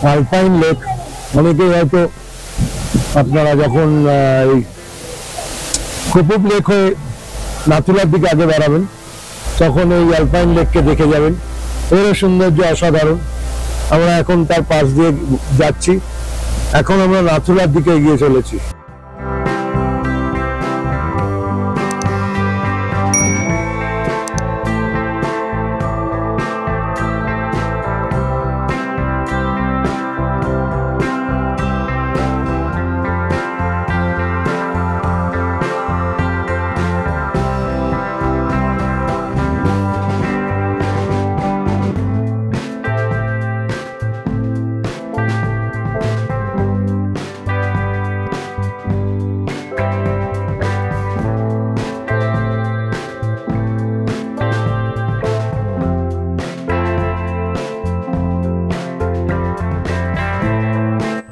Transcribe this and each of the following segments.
Alpine lake, অনেকেই হয়তো আপনারা যখন কুপুপ লেক হয়ে নাথুলার দিকে আগে বেড়াবেন তখন এই আলপাইন লেককে দেখে যাবেন। এরও সৌন্দর্য অসাধারণ। আমরা এখন তার পাশ দিয়ে যাচ্ছি। এখন আমরা নাথুলার দিকে এগিয়ে চলেছি।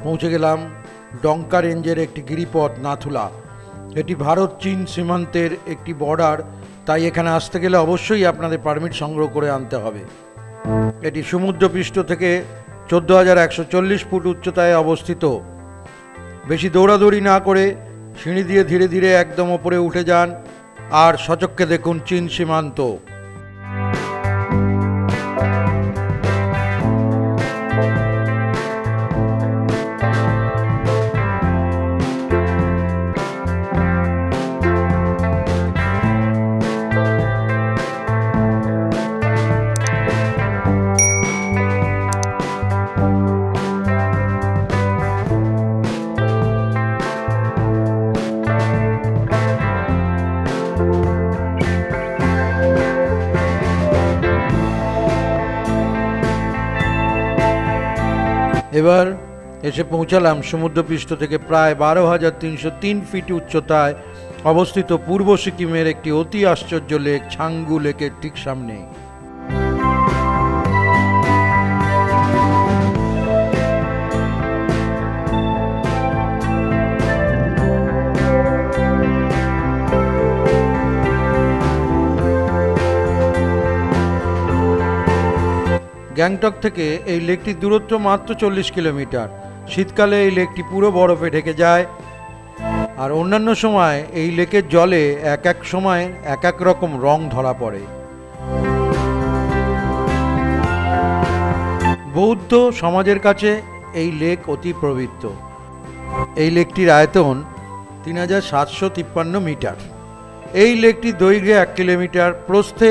পৌঁছে গেলাম ডঙ্কা রেঞ্জের একটি গিরিপথ নাথুলা। এটি ভারত চীন সীমান্তের একটি বর্ডার, তাই এখানে আসতে গেলে অবশ্যই আপনাদের পারমিট সংগ্রহ করে আনতে হবে। এটি সমুদ্রপৃষ্ঠ থেকে 14,140 ফুট উচ্চতায় অবস্থিত। বেশি দৌড়াদৌড়ি না করে সিঁড়ি দিয়ে ধীরে ধীরে একদম ওপরে উঠে যান আর সচক্ষে দেখুন চীন সীমান্ত। এবার এসে পৌঁছালাম সমুদ্রপৃষ্ঠ থেকে প্রায় 12,303 ফিট উচ্চতায় অবস্থিত পূর্ব সিকিমের একটি অতি আশ্চর্য লেক ছাঙ্গু লেকের ঠিক সামনে। গ্যাংটক থেকে এই লেকটির দূরত্ব মাত্র 40 কিলোমিটার। শীতকালে এই লেকটি পুরো বরফে ঢেকে যায়, আর অন্যান্য সময় এই লেকের জলে এক এক সময় এক এক রকম রং ধরা পড়ে। বৌদ্ধ সমাজের কাছে এই লেক অতি পবিত্র। এই লেকটির আয়তন 3,753 মিটার। এই লেকটির দৈর্ঘ্যে 1 কিলোমিটার, প্রস্থে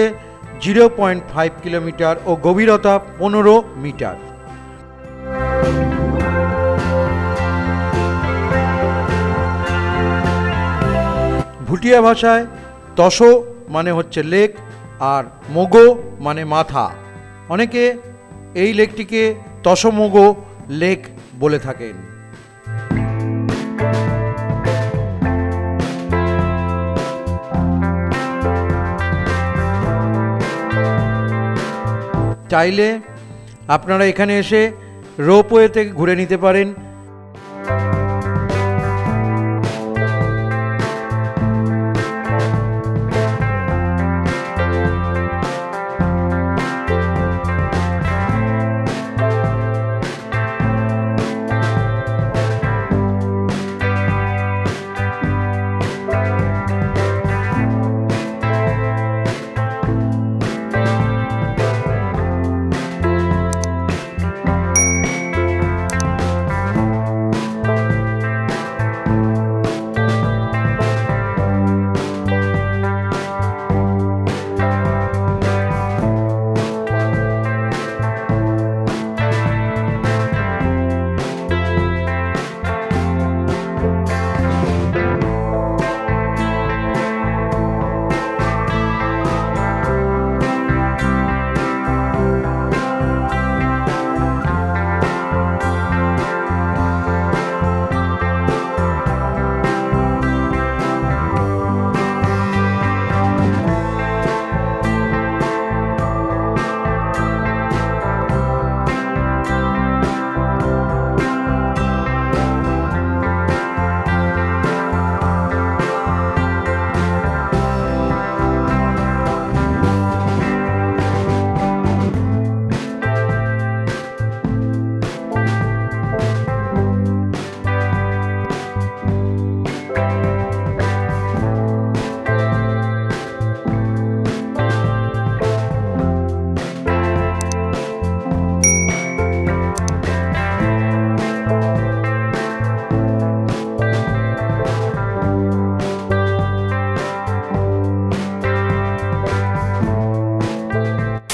0.5 কিলোমিটার ও গভীরতা 15 মিটার। ভুটিয়া ভাষায় তসো মানে হচ্ছে লেক আর মোগো মানে মাথা। অনেকে এই লেকটিকে তসমোগো লেক বলে থাকেন। চাইলে আপনারা এখানে এসে রোপওয়েতে ঘুরে নিতে পারেন।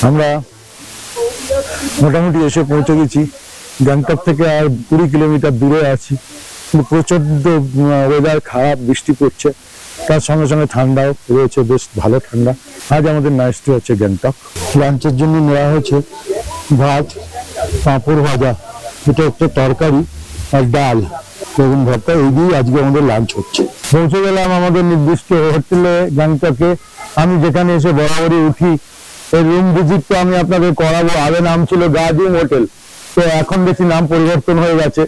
আমরা মোটামুটি এসে পৌঁছে গেছি। গ্যাংটক থেকে আর 20 কিলোমিটার দূরে আছি, কিন্তু প্রচন্ড ওয়েদার খারাপ, বৃষ্টি পড়ছে, তার সঙ্গে সঙ্গে ঠান্ডাও রয়েছে, বেশ ভালো ঠান্ডা। আজ আমাদের নাইটটি হচ্ছে গ্যাংটক। লাঞ্চের জন্য নেওয়া হয়েছে ভাত, পাঁপড় ভাজা, এটা একটা তরকারি আর ডাল, বেগুন ভর্তা, এই দিয়ে আজকে আমাদের লাঞ্চ হচ্ছে। পৌঁছে গেলাম আমাদের নির্দিষ্ট হোটেলে গ্যাংটকে। আমি যেখানে এসে বরাবরই উঠি, এই রুম ভিজিটটা আমি আপনাদের করাবো। আগে নাম ছিল গাজুম হোটেল, তো এখন দেখি নাম পরিবর্তন হয়ে গেছে।